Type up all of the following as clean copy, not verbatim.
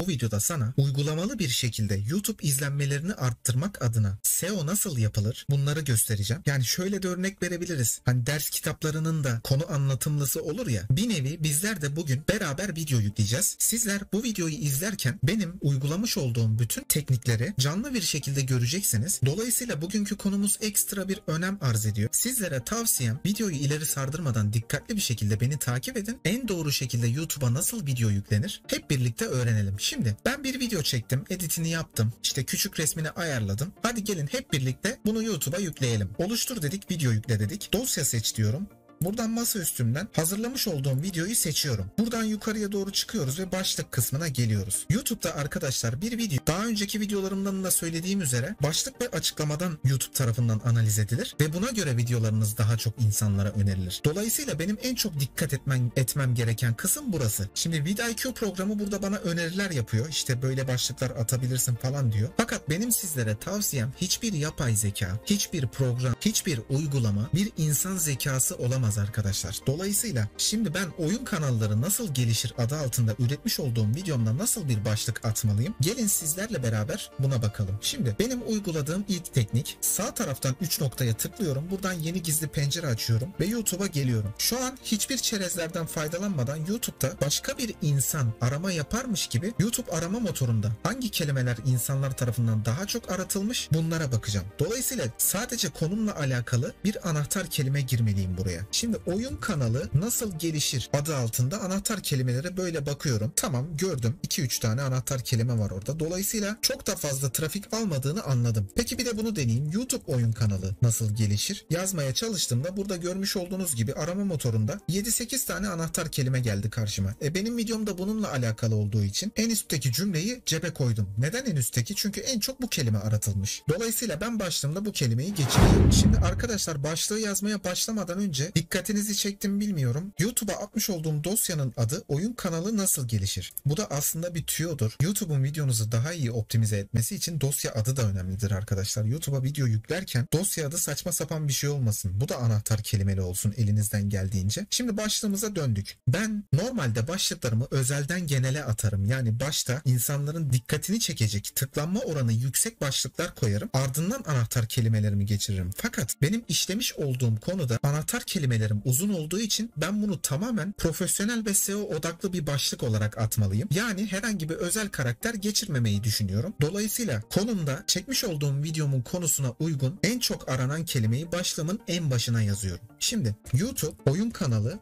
Bu videoda sana uygulamalı bir şekilde YouTube izlenmelerini arttırmak adına SEO nasıl yapılır bunları göstereceğim. Yani şöyle de örnek verebiliriz. Hani ders kitaplarının da konu anlatımlısı olur ya. Bir nevi bizler de bugün beraber video yükleyeceğiz. Sizler bu videoyu izlerken benim uygulamış olduğum bütün teknikleri canlı bir şekilde göreceksiniz. Dolayısıyla bugünkü konumuz ekstra bir önem arz ediyor. Sizlere tavsiyem videoyu ileri sardırmadan dikkatli bir şekilde beni takip edin. En doğru şekilde YouTube'a nasıl video yüklenir hep birlikte öğrenelim. Şimdi ben bir video çektim, editini yaptım, işte küçük resmini ayarladım. Hadi gelin hep birlikte bunu YouTube'a yükleyelim. Oluştur dedik, video yükle dedik. Dosya seç diyorum. Buradan masa üstümden hazırlamış olduğum videoyu seçiyorum. Buradan yukarıya doğru çıkıyoruz ve başlık kısmına geliyoruz. YouTube'da arkadaşlar bir video, daha önceki videolarımdan da söylediğim üzere başlık ve açıklamadan YouTube tarafından analiz edilir ve buna göre videolarınız daha çok insanlara önerilir. Dolayısıyla benim en çok dikkat etmem gereken kısım burası. Şimdi vidIQ programı burada bana öneriler yapıyor. İşte böyle başlıklar atabilirsin falan diyor. Fakat benim sizlere tavsiyem hiçbir yapay zeka, hiçbir program, hiçbir uygulama bir insan zekası olamaz arkadaşlar. Dolayısıyla şimdi ben oyun kanalları nasıl gelişir adı altında üretmiş olduğum videomda nasıl bir başlık atmalıyım? Gelin sizlerle beraber buna bakalım. Şimdi benim uyguladığım ilk teknik, sağ taraftan 3 noktaya tıklıyorum. Buradan yeni gizli pencere açıyorum ve YouTube'a geliyorum. Şu an hiçbir çerezlerden faydalanmadan YouTube'da başka bir insan arama yaparmış gibi YouTube arama motorunda hangi kelimeler insanlar tarafından daha çok aratılmış bunlara bakacağım. Dolayısıyla sadece konumla alakalı bir anahtar kelime girmeliyim buraya. Şimdi oyun kanalı nasıl gelişir adı altında anahtar kelimelere böyle bakıyorum. Tamam, gördüm. 2-3 tane anahtar kelime var orada. Dolayısıyla çok da fazla trafik almadığını anladım. Peki bir de bunu deneyeyim. YouTube oyun kanalı nasıl gelişir? Yazmaya çalıştığımda burada görmüş olduğunuz gibi arama motorunda 7-8 tane anahtar kelime geldi karşıma. Benim videom da bununla alakalı olduğu için en üstteki cümleyi cebe koydum. Neden en üstteki? Çünkü en çok bu kelime aratılmış. Dolayısıyla ben başlığımda bu kelimeyi geçiriyorum. Şimdi arkadaşlar başlığı yazmaya başlamadan önce dikkatinizi çektim bilmiyorum. YouTube'a atmış olduğum dosyanın adı oyun kanalı nasıl gelişir? Bu da aslında bir tüyodur. YouTube'un videonuzu daha iyi optimize etmesi için dosya adı da önemlidir arkadaşlar. YouTube'a video yüklerken dosya adı saçma sapan bir şey olmasın. Bu da anahtar kelimeli olsun elinizden geldiğince. Şimdi başlığımıza döndük. Ben normalde başlıklarımı özelden genele atarım. Yani başta insanların dikkatini çekecek, tıklanma oranı yüksek başlıklar koyarım. Ardından anahtar kelimelerimi geçiririm. Fakat benim işlemiş olduğum konuda anahtar kelimelerim uzun olduğu için ben bunu tamamen profesyonel ve SEO odaklı bir başlık olarak atmalıyım. Yani herhangi bir özel karakter geçirmemeyi düşünüyorum. Dolayısıyla konumda çekmiş olduğum videomun konusuna uygun en çok aranan kelimeyi başlığımın en başına yazıyorum. Şimdi YouTube oyun kanalı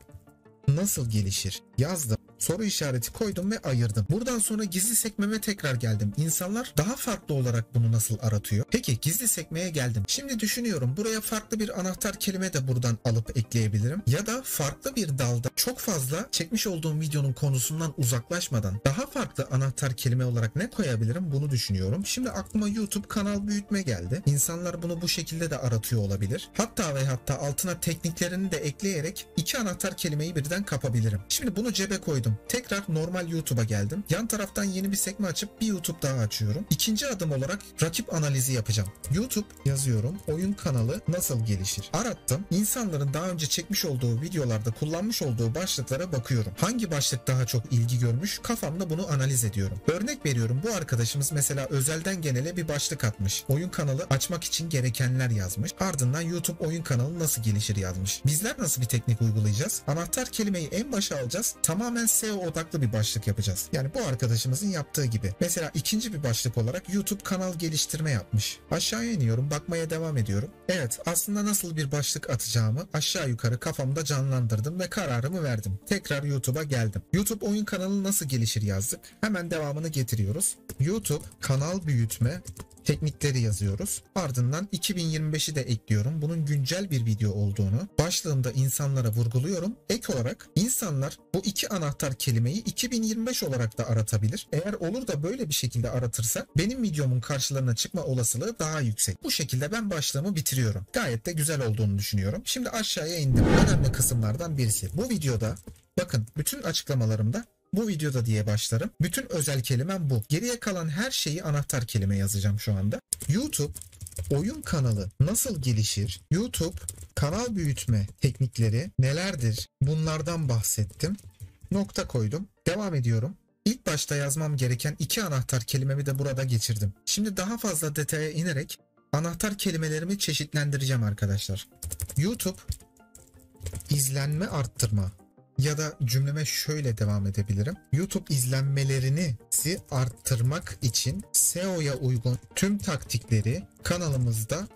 nasıl gelişir yazdım. Soru işareti koydum ve ayırdım. Buradan sonra gizli sekmeme tekrar geldim. İnsanlar daha farklı olarak bunu nasıl aratıyor? Peki gizli sekmeye geldim. Şimdi düşünüyorum buraya farklı bir anahtar kelime de buradan alıp ekleyebilirim. Ya da farklı bir dalda çok fazla çekmiş olduğum videonun konusundan uzaklaşmadan daha farklı anahtar kelime olarak ne koyabilirim bunu düşünüyorum. Şimdi aklıma YouTube kanal büyütme geldi. İnsanlar bunu bu şekilde de aratıyor olabilir. Hatta ve hatta altına tekniklerini de ekleyerek iki anahtar kelimeyi birden kapabilirim. Şimdi bunu cebe koydum. Tekrar normal YouTube'a geldim. Yan taraftan yeni bir sekme açıp bir YouTube daha açıyorum. İkinci adım olarak rakip analizi yapacağım. YouTube yazıyorum. Oyun kanalı nasıl gelişir? Arattım. İnsanların daha önce çekmiş olduğu videolarda kullanmış olduğu başlıklara bakıyorum. Hangi başlık daha çok ilgi görmüş? Kafamda bunu analiz ediyorum. Örnek veriyorum. Bu arkadaşımız mesela özelden genele bir başlık atmış. Oyun kanalı açmak için gerekenler yazmış. Ardından YouTube oyun kanalı nasıl gelişir yazmış. Bizler nasıl bir teknik uygulayacağız? Anahtar kelimeyi en başa alacağız. Tamamen SEO odaklı bir başlık yapacağız. Yani bu arkadaşımızın yaptığı gibi. Mesela ikinci bir başlık olarak YouTube kanal geliştirme yapmış. Aşağıya iniyorum, bakmaya devam ediyorum. Evet, aslında nasıl bir başlık atacağımı aşağı yukarı kafamda canlandırdım ve kararımı verdim. Tekrar YouTube'a geldim. YouTube oyun kanalı nasıl gelişir yazdık. Hemen devamını getiriyoruz. YouTube kanal büyütme teknikleri yazıyoruz. Ardından 2025'i de ekliyorum. Bunun güncel bir video olduğunu başlığımda insanlara vurguluyorum. Ek olarak insanlar bu iki anahtar kelimeyi 2025 olarak da aratabilir. Eğer olur da böyle bir şekilde aratırsa benim videomun karşılarına çıkma olasılığı daha yüksek. Bu şekilde ben başlığımı bitiriyorum. Gayet de güzel olduğunu düşünüyorum. Şimdi aşağıya indim. Önemli kısımlardan birisi. Bu videoda bakın bütün açıklamalarımda bu videoda diye başlarım. Bütün özel kelimem bu. Geriye kalan her şeyi anahtar kelime yazacağım şu anda. YouTube oyun kanalı nasıl gelişir? YouTube kanal büyütme teknikleri nelerdir? Bunlardan bahsettim. Nokta koydum. Devam ediyorum. İlk başta yazmam gereken 2 anahtar kelimemi de burada geçirdim. Şimdi daha fazla detaya inerek anahtar kelimelerimi çeşitlendireceğim arkadaşlar. YouTube izlenme arttırma ya da cümleme şöyle devam edebilirim. YouTube izlenmelerini arttırmak için SEO'ya uygun tüm taktikleri kanalımızda,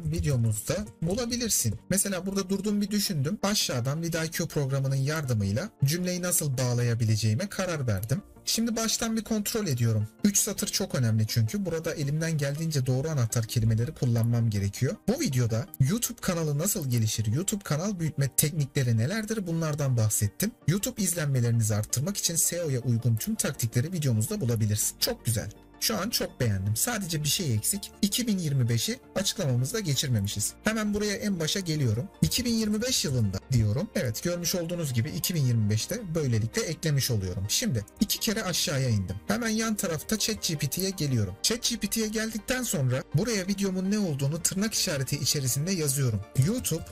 videomuzda bulabilirsin. Mesela burada durdum bir düşündüm. Aşağıdan VidIQ programının yardımıyla cümleyi nasıl bağlayabileceğime karar verdim. Şimdi baştan bir kontrol ediyorum. 3 satır çok önemli çünkü burada elimden geldiğince doğru anahtar kelimeleri kullanmam gerekiyor. Bu videoda YouTube kanalı nasıl gelişir, YouTube kanal büyütme teknikleri nelerdir bunlardan bahsettim. YouTube izlenmelerinizi arttırmak için SEO'ya uygun tüm taktikleri videomuzda bulabilirsin. Çok güzel. Şu an çok beğendim. Sadece bir şey eksik. 2025'i açıklamamızda geçirmemişiz. Hemen buraya en başa geliyorum. 2025 yılında diyorum. Evet, görmüş olduğunuz gibi 2025'te böylelikle eklemiş oluyorum. Şimdi 2 kere aşağıya indim. Hemen yan tarafta ChatGPT'ye geliyorum. ChatGPT'ye geldikten sonra buraya videomun ne olduğunu tırnak işareti içerisinde yazıyorum. YouTube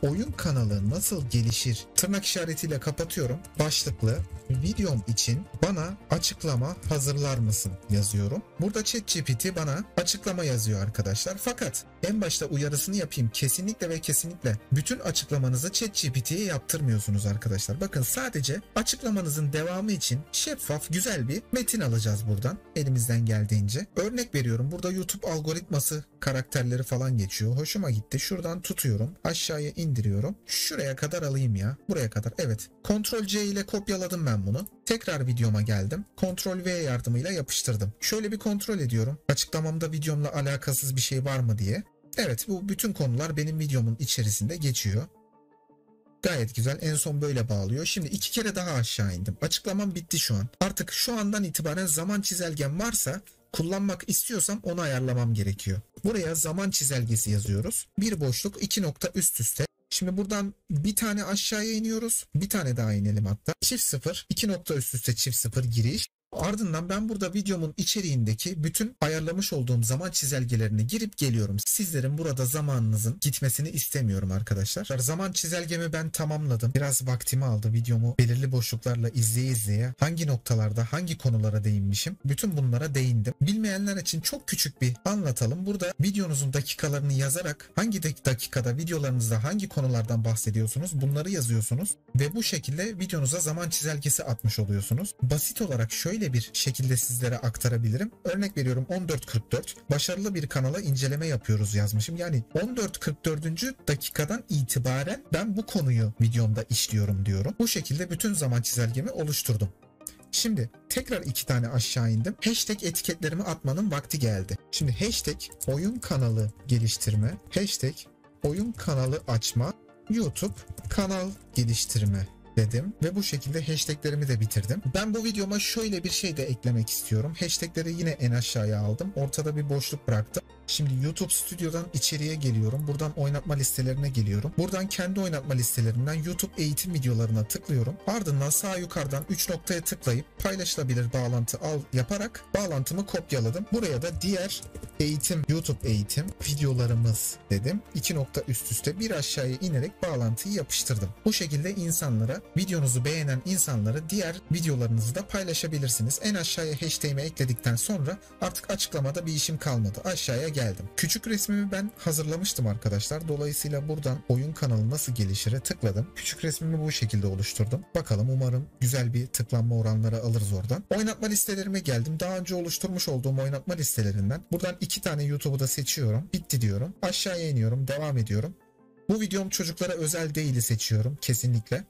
oyun kanalı nasıl gelişir? Tırnak işaretiyle kapatıyorum. Başlıklı videom için bana açıklama hazırlar mısın yazıyorum. Burada ChatGPT bana açıklama yazıyor arkadaşlar. Fakat en başta uyarısını yapayım. Kesinlikle ve kesinlikle bütün açıklamanızı ChatGPT'ye yaptırmıyorsunuz arkadaşlar. Bakın, sadece açıklamanızın devamı için şeffaf, güzel bir metin alacağız buradan elimizden geldiğince. Örnek veriyorum. Burada YouTube algoritması karakterleri falan geçiyor. Hoşuma gitti. Şuradan tutuyorum. Aşağıya indiriyorum. Şuraya kadar alayım ya. Buraya kadar. Evet. Ctrl C ile kopyaladım ben bunu. Tekrar videoma geldim. Ctrl V yardımıyla yapıştırdım. Şöyle bir kontrol ediyorum. Açıklamamda videomla alakasız bir şey var mı diye. Evet, bu bütün konular benim videomun içerisinde geçiyor. Gayet güzel. En son böyle bağlıyor. Şimdi 2 kere daha aşağı indim. Açıklamam bitti şu an. Artık şu andan itibaren zaman çizelgem varsa, kullanmak istiyorsam onu ayarlamam gerekiyor. Buraya zaman çizelgesi yazıyoruz. Bir boşluk, 2 nokta üst üste. Şimdi buradan bir tane aşağıya iniyoruz. Bir tane daha inelim hatta. Çift 0, 2 nokta üst üste çift 0 giriş. Ardından ben burada videomun içeriğindeki bütün ayarlamış olduğum zaman çizelgelerini girip geliyorum. Sizlerin burada zamanınızın gitmesini istemiyorum arkadaşlar. Zaman çizelgemi ben tamamladım. Biraz vaktimi aldı. Videomu belirli boşluklarla izleye hangi noktalarda hangi konulara değinmişim. Bütün bunlara değindim. Bilmeyenler için çok küçük bir anlatalım. Burada videonuzun dakikalarını yazarak hangi dakikada videolarınızda hangi konulardan bahsediyorsunuz bunları yazıyorsunuz. Ve bu şekilde videonuza zaman çizelgesi atmış oluyorsunuz. Basit olarak şöyle bir şekilde sizlere aktarabilirim. Örnek veriyorum, 14.44 başarılı bir kanala inceleme yapıyoruz yazmışım. Yani 14.44. dakikadan itibaren ben bu konuyu videomda işliyorum diyorum. Bu şekilde bütün zaman çizelgemi oluşturdum. Şimdi tekrar 2 tane aşağı indim. Hashtag etiketlerimi atmanın vakti geldi. Şimdi hashtag oyun kanalı geliştirme, hashtag oyun kanalı açma, YouTube kanal geliştirme dedim ve bu şekilde hashtaglerimi de bitirdim. Ben bu videoma şöyle bir şey de eklemek istiyorum. Hashtagleri yine en aşağıya aldım. Ortada bir boşluk bıraktım. Şimdi YouTube Studio'dan içeriye geliyorum. Buradan oynatma listelerine geliyorum. Buradan kendi oynatma listelerinden YouTube eğitim videolarına tıklıyorum. Ardından sağ yukarıdan 3 noktaya tıklayıp paylaşılabilir bağlantı al yaparak bağlantımı kopyaladım. Buraya da diğer eğitim, YouTube eğitim videolarımız dedim. 2 nokta üst üste bir aşağıya inerek bağlantıyı yapıştırdım. Bu şekilde insanlara, videonuzu beğenen insanlara diğer videolarınızı da paylaşabilirsiniz. En aşağıya hashtag'imi ekledikten sonra artık açıklamada bir işim kalmadı. Aşağıya geldim. Küçük resmimi ben hazırlamıştım arkadaşlar. Dolayısıyla buradan oyun kanalı nasıl gelişir'e tıkladım. Küçük resmimi bu şekilde oluşturdum. Bakalım, umarım güzel bir tıklanma oranları alırız oradan. Oynatma listelerime geldim. Daha önce oluşturmuş olduğum oynatma listelerinden buradan 2 tane YouTube'u da seçiyorum. Bitti diyorum. Aşağıya iniyorum. Devam ediyorum. Bu videom çocuklara özel değil'i seçiyorum. Kesinlikle.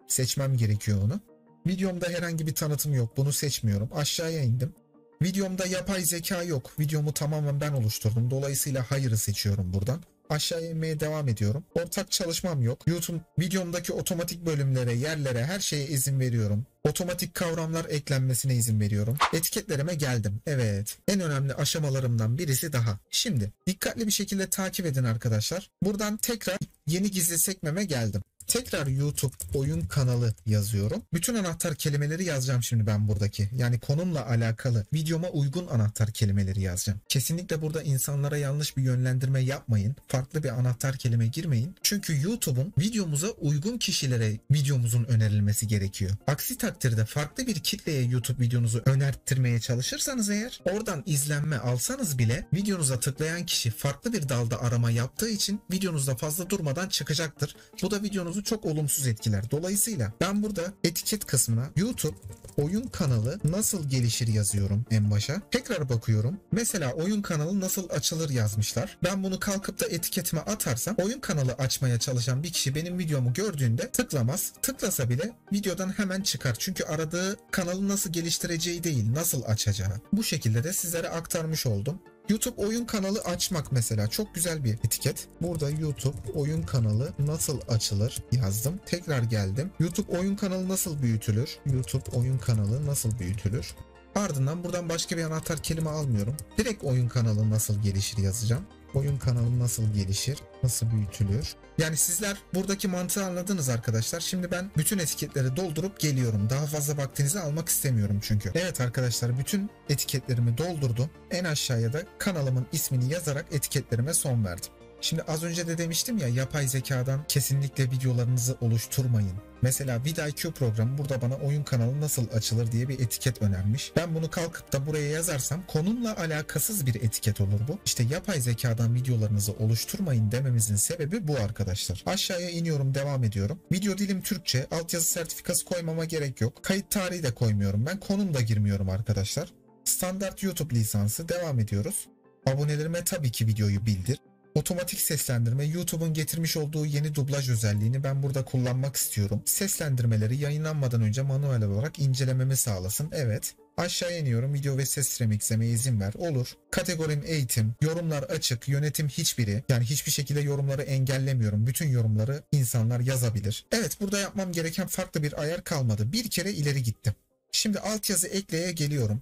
Seçmem gerekiyor onu. Videomda herhangi bir tanıtım yok. Bunu seçmiyorum. Aşağıya indim. Videomda yapay zeka yok. Videomu tamamen ben oluşturdum. Dolayısıyla hayır'ı seçiyorum buradan. Aşağıya inmeye devam ediyorum. Ortak çalışmam yok. YouTube videomdaki otomatik bölümlere, yerlere, her şeye izin veriyorum. Otomatik kavramlar eklenmesine izin veriyorum. Etiketlerime geldim. Evet. En önemli aşamalarımdan birisi daha. Şimdi dikkatli bir şekilde takip edin arkadaşlar. Buradan tekrar yeni gizli sekmeme geldim. Tekrar YouTube oyun kanalı yazıyorum. Bütün anahtar kelimeleri yazacağım şimdi ben buradaki. Yani konumla alakalı videoma uygun anahtar kelimeleri yazacağım. Kesinlikle burada insanlara yanlış bir yönlendirme yapmayın. Farklı bir anahtar kelime girmeyin. Çünkü YouTube'un videomuza uygun kişilere videomuzun önerilmesi gerekiyor. Aksi takdirde farklı bir kitleye YouTube videonuzu önerttirmeye çalışırsanız eğer, oradan izlenme alsanız bile videonuza tıklayan kişi farklı bir dalda arama yaptığı için videonuzda fazla durmadan çıkacaktır. Bu da videonuzu çok olumsuz etkiler. Dolayısıyla ben burada etiket kısmına YouTube oyun kanalı nasıl gelişir yazıyorum en başa. Tekrar bakıyorum. Mesela oyun kanalı nasıl açılır yazmışlar. Ben bunu kalkıp da etiketime atarsam oyun kanalı açmaya çalışan bir kişi benim videomu gördüğünde tıklamaz. Tıklasa bile videodan hemen çıkar. Çünkü aradığı kanalı nasıl geliştireceği değil, nasıl açacağı. Bu şekilde de sizlere aktarmış oldum. YouTube oyun kanalı açmak mesela çok güzel bir etiket. Burada YouTube oyun kanalı nasıl açılır yazdım. Tekrar geldim. YouTube oyun kanalı nasıl büyütülür? YouTube oyun kanalı nasıl büyütülür? Ardından buradan başka bir anahtar kelime almıyorum. Direkt oyun kanalı nasıl gelişir yazacağım. Oyun kanalı nasıl gelişir, nasıl büyütülür? Yani sizler buradaki mantığı anladınız arkadaşlar. Şimdi ben bütün etiketleri doldurup geliyorum. Daha fazla vaktinizi almak istemiyorum çünkü. Evet arkadaşlar, bütün etiketlerimi doldurdum. En aşağıya da kanalımın ismini yazarak etiketlerime son verdim. Şimdi az önce de demiştim ya, yapay zekadan kesinlikle videolarınızı oluşturmayın. Mesela vidIQ programı burada bana oyun kanalı nasıl açılır diye bir etiket önermiş. Ben bunu kalkıp da buraya yazarsam konumla alakasız bir etiket olur bu. İşte yapay zekadan videolarınızı oluşturmayın dememizin sebebi bu arkadaşlar. Aşağıya iniyorum, devam ediyorum. Video dilim Türkçe, altyazı sertifikası koymama gerek yok. Kayıt tarihi de koymuyorum ben. Konum da girmiyorum arkadaşlar. Standart YouTube lisansı, devam ediyoruz. Abonelerime tabii ki videoyu bildir. Otomatik seslendirme, YouTube'un getirmiş olduğu yeni dublaj özelliğini ben burada kullanmak istiyorum. Seslendirmeleri yayınlanmadan önce manuel olarak incelememi sağlasın. Evet. Aşağıya iniyorum. Video ve ses remixlemeye izin ver. Olur. Kategorim eğitim. Yorumlar açık. Yönetim hiçbiri. Yani hiçbir şekilde yorumları engellemiyorum. Bütün yorumları insanlar yazabilir. Evet, burada yapmam gereken farklı bir ayar kalmadı. Bir kere ileri gittim. Şimdi altyazı ekleye geliyorum.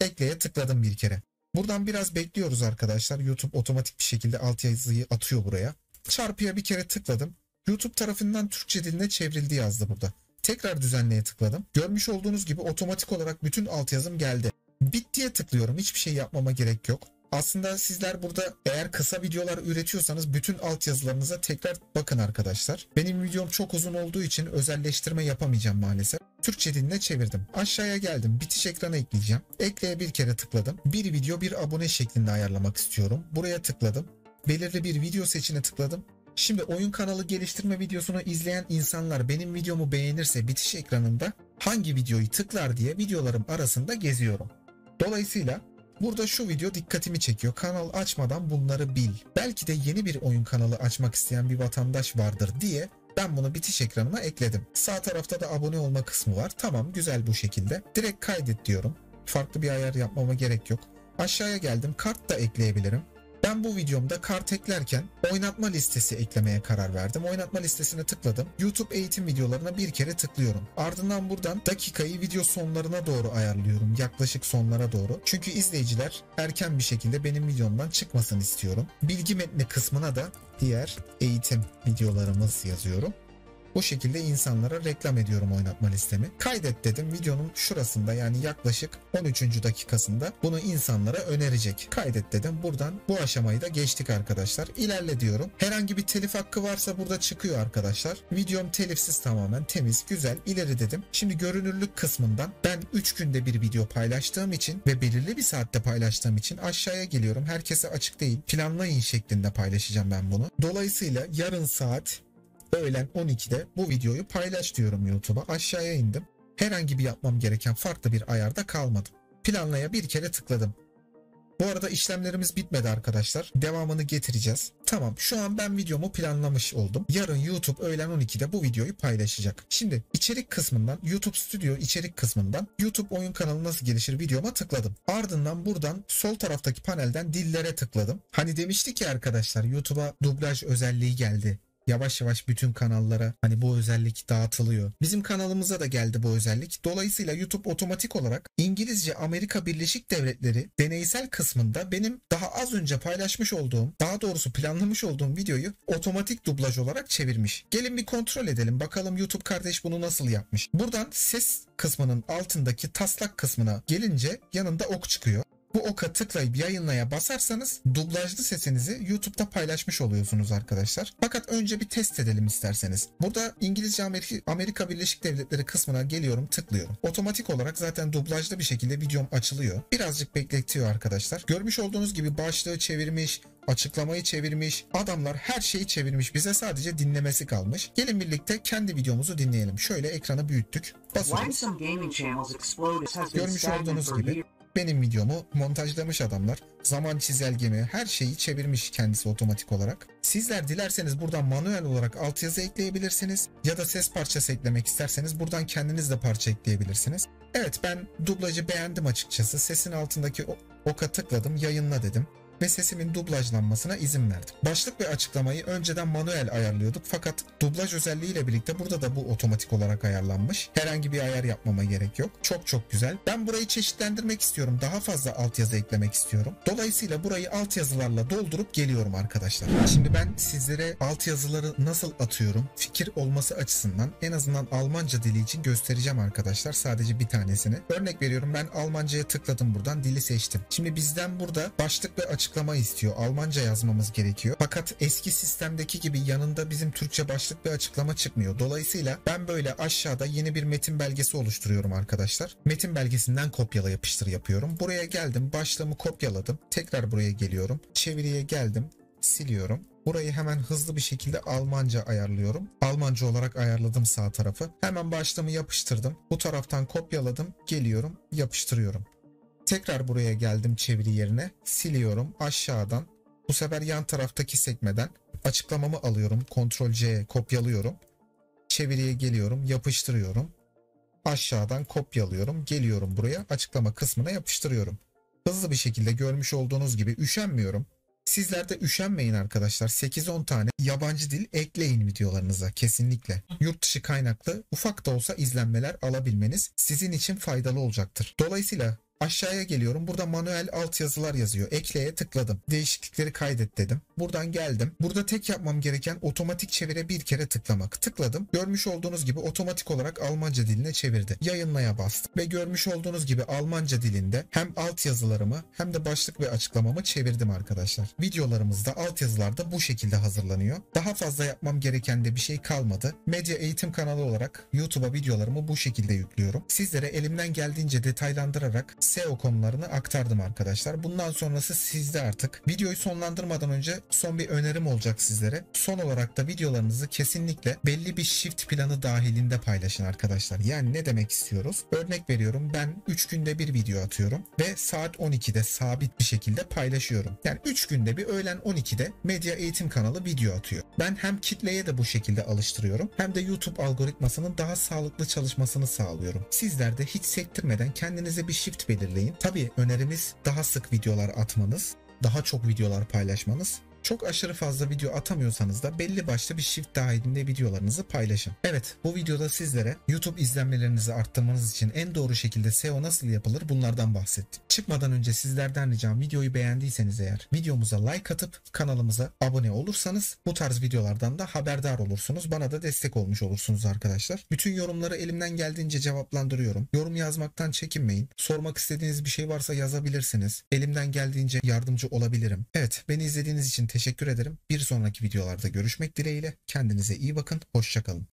Ekleye tıkladım bir kere. Buradan biraz bekliyoruz arkadaşlar. YouTube otomatik bir şekilde altyazıyı atıyor buraya. Çarpıya bir kere tıkladım. YouTube tarafından Türkçe diline çevrildi yazdı burada. Tekrar düzenleye tıkladım. Görmüş olduğunuz gibi otomatik olarak bütün altyazım geldi. Bittiye tıklıyorum. Hiçbir şey yapmama gerek yok. Aslında sizler burada eğer kısa videolar üretiyorsanız bütün altyazılarınıza tekrar bakın arkadaşlar. Benim videom çok uzun olduğu için özelleştirme yapamayacağım maalesef. Türkçe diline çevirdim. Aşağıya geldim. Bitiş ekranı ekleyeceğim. Ekleye bir kere tıkladım. Bir video bir abone şeklinde ayarlamak istiyorum. Buraya tıkladım. Belirli bir video seçine tıkladım. Şimdi oyun kanalı geliştirme videosunu izleyen insanlar benim videomu beğenirse bitiş ekranında hangi videoyu tıklar diye videolarım arasında geziyorum. Dolayısıyla burada şu video dikkatimi çekiyor. Kanal açmadan bunları bil. Belki de yeni bir oyun kanalı açmak isteyen bir vatandaş vardır diye ben bunu bitiş ekranıma ekledim. Sağ tarafta da abone olma kısmı var. Tamam, güzel bu şekilde. Direkt kaydet diyorum. Farklı bir ayar yapmama gerek yok. Aşağıya geldim. Kart da ekleyebilirim. Ben bu videomda kart eklerken oynatma listesi eklemeye karar verdim. Oynatma listesine tıkladım. YouTube eğitim videolarına bir kere tıklıyorum. Ardından buradan dakikayı video sonlarına doğru ayarlıyorum. Yaklaşık sonlara doğru. Çünkü izleyiciler erken bir şekilde benim videomdan çıkmasını istiyorum. Bilgi metni kısmına da diğer eğitim videolarımız yazıyorum. Bu şekilde insanlara reklam ediyorum oynatma listemi. Kaydet dedim. Videonun şurasında, yani yaklaşık 13. dakikasında bunu insanlara önerecek. Kaydet dedim. Buradan bu aşamayı da geçtik arkadaşlar. İlerle diyorum. Herhangi bir telif hakkı varsa burada çıkıyor arkadaşlar. Videom telifsiz, tamamen temiz, güzel. İleri dedim. Şimdi görünürlük kısmından ben 3 günde bir video paylaştığım için ve belirli bir saatte paylaştığım için aşağıya geliyorum. Herkese açık değil. Planlayın şeklinde paylaşacağım ben bunu. Dolayısıyla yarın saat öğlen 12'de bu videoyu paylaş diyorum YouTube'a. Aşağıya indim. Herhangi bir yapmam gereken farklı bir ayarda kalmadı. Planlaya bir kere tıkladım. Bu arada işlemlerimiz bitmedi arkadaşlar. Devamını getireceğiz. Tamam, şu an ben videomu planlamış oldum. Yarın YouTube öğlen 12'de bu videoyu paylaşacak. Şimdi içerik kısmından, YouTube Studio içerik kısmından YouTube oyun kanalı nasıl gelişir videoma tıkladım. Ardından buradan sol taraftaki panelden dillere tıkladım. Hani demiştik ya arkadaşlar, YouTube'a dublaj özelliği geldi. Yavaş yavaş bütün kanallara hani bu özellik dağıtılıyor. Bizim kanalımıza da geldi bu özellik. Dolayısıyla YouTube otomatik olarak İngilizce Amerika Birleşik Devletleri deneysel kısmında benim daha az önce paylaşmış olduğum, daha doğrusu planlamış olduğum videoyu otomatik dublaj olarak çevirmiş. Gelin bir kontrol edelim. Bakalım YouTube kardeş bunu nasıl yapmış. Buradan ses kısmının altındaki taslak kısmına gelince yanında ok çıkıyor. Bu oka tıklayıp yayınlaya basarsanız dublajlı sesinizi YouTube'da paylaşmış oluyorsunuz arkadaşlar. Fakat önce bir test edelim isterseniz. Burada İngilizce Amerika Birleşik Devletleri kısmına geliyorum, tıklıyorum. Otomatik olarak zaten dublajlı bir şekilde videom açılıyor. Birazcık bekletiyor arkadaşlar. Görmüş olduğunuz gibi başlığı çevirmiş, açıklamayı çevirmiş, adamlar her şeyi çevirmiş. Bize sadece dinlemesi kalmış. Gelin birlikte kendi videomuzu dinleyelim. Şöyle ekranı büyüttük. Basıyoruz. Görmüş olduğunuz gibi benim videomu montajlamış adamlar. Zaman çizelgemi, her şeyi çevirmiş kendisi otomatik olarak. Sizler dilerseniz buradan manuel olarak altyazı ekleyebilirsiniz. Ya da ses parçası eklemek isterseniz buradan kendiniz de parça ekleyebilirsiniz. Evet, ben dublajı beğendim açıkçası. Sesin altındaki oka tıkladım, yayınla dedim. Ve sesimin dublajlanmasına izin verdim. Başlık ve açıklamayı önceden manuel ayarlıyorduk fakat dublaj özelliğiyle birlikte burada da bu otomatik olarak ayarlanmış. Herhangi bir ayar yapmama gerek yok. Çok çok güzel. Ben burayı çeşitlendirmek istiyorum. Daha fazla altyazı eklemek istiyorum. Dolayısıyla burayı altyazılarla doldurup geliyorum arkadaşlar. Şimdi ben sizlere altyazıları nasıl atıyorum fikir olması açısından en azından Almanca dili için göstereceğim arkadaşlar. Sadece bir tanesini. Örnek veriyorum, ben Almanca'ya tıkladım, buradan dili seçtim. Şimdi bizden burada başlık ve açıklama istiyor. Almanca yazmamız gerekiyor. Fakat eski sistemdeki gibi yanında bizim Türkçe başlık ve açıklama çıkmıyor. Dolayısıyla ben böyle aşağıda yeni bir metin belgesi oluşturuyorum arkadaşlar. Metin belgesinden kopyala yapıştır yapıyorum. Buraya geldim. Başlığımı kopyaladım. Tekrar buraya geliyorum. Çeviriye geldim. Siliyorum. Burayı hemen hızlı bir şekilde Almanca ayarlıyorum. Almanca olarak ayarladım sağ tarafı. Hemen başlığımı yapıştırdım. Bu taraftan kopyaladım. Geliyorum. Yapıştırıyorum. Tekrar buraya geldim çeviri yerine. Siliyorum aşağıdan. Bu sefer yan taraftaki sekmeden açıklamamı alıyorum. Ctrl C kopyalıyorum. Çeviriye geliyorum. Yapıştırıyorum. Aşağıdan kopyalıyorum. Geliyorum buraya. Açıklama kısmına yapıştırıyorum. Hızlı bir şekilde görmüş olduğunuz gibi üşenmiyorum. Sizler de üşenmeyin arkadaşlar. 8-10 tane yabancı dil ekleyin videolarınıza kesinlikle. Yurt dışı kaynaklı ufak da olsa izlenmeler alabilmeniz sizin için faydalı olacaktır. Dolayısıyla aşağıya geliyorum. Burada manuel altyazılar yazıyor. Ekleye tıkladım. Değişiklikleri kaydet dedim. Buradan geldim. Burada tek yapmam gereken otomatik çevire bir kere tıklamak. Tıkladım. Görmüş olduğunuz gibi otomatik olarak Almanca diline çevirdi. Yayınlaya bastım. Ve görmüş olduğunuz gibi Almanca dilinde hem altyazılarımı hem de başlık ve açıklamamı çevirdim arkadaşlar. Videolarımızda altyazılar da bu şekilde hazırlanıyor. Daha fazla yapmam gereken de bir şey kalmadı. Medya eğitim kanalı olarak YouTube'a videolarımı bu şekilde yüklüyorum. Sizlere elimden geldiğince detaylandırarak SEO konularını aktardım arkadaşlar. Bundan sonrası sizde artık. Videoyu sonlandırmadan önce son bir önerim olacak sizlere. Son olarak da videolarınızı kesinlikle belli bir shift planı dahilinde paylaşın arkadaşlar. Yani ne demek istiyoruz? Örnek veriyorum, ben 3 günde bir video atıyorum ve saat 12'de sabit bir şekilde paylaşıyorum. Yani 3 günde bir öğlen 12'de medya eğitim kanalı video atıyor. Ben hem kitleye de bu şekilde alıştırıyorum hem de YouTube algoritmasının daha sağlıklı çalışmasını sağlıyorum. Sizler de hiç sektirmeden kendinize bir shift belirleyin. Tabii önerimiz daha sık videolar atmanız, daha çok videolar paylaşmanız. Çok aşırı fazla video atamıyorsanız da belli başlı bir shift dahilinde videolarınızı paylaşın. Evet, bu videoda sizlere YouTube izlenmelerinizi arttırmanız için en doğru şekilde SEO nasıl yapılır bunlardan bahsettim. Çıkmadan önce sizlerden ricam, videoyu beğendiyseniz eğer videomuza like atıp kanalımıza abone olursanız bu tarz videolardan da haberdar olursunuz. Bana da destek olmuş olursunuz arkadaşlar. Bütün yorumları elimden geldiğince cevaplandırıyorum. Yorum yazmaktan çekinmeyin. Sormak istediğiniz bir şey varsa yazabilirsiniz. Elimden geldiğince yardımcı olabilirim. Evet, beni izlediğiniz için teşekkür ederim. Bir sonraki videolarda görüşmek dileğiyle. Kendinize iyi bakın. Hoşça kalın.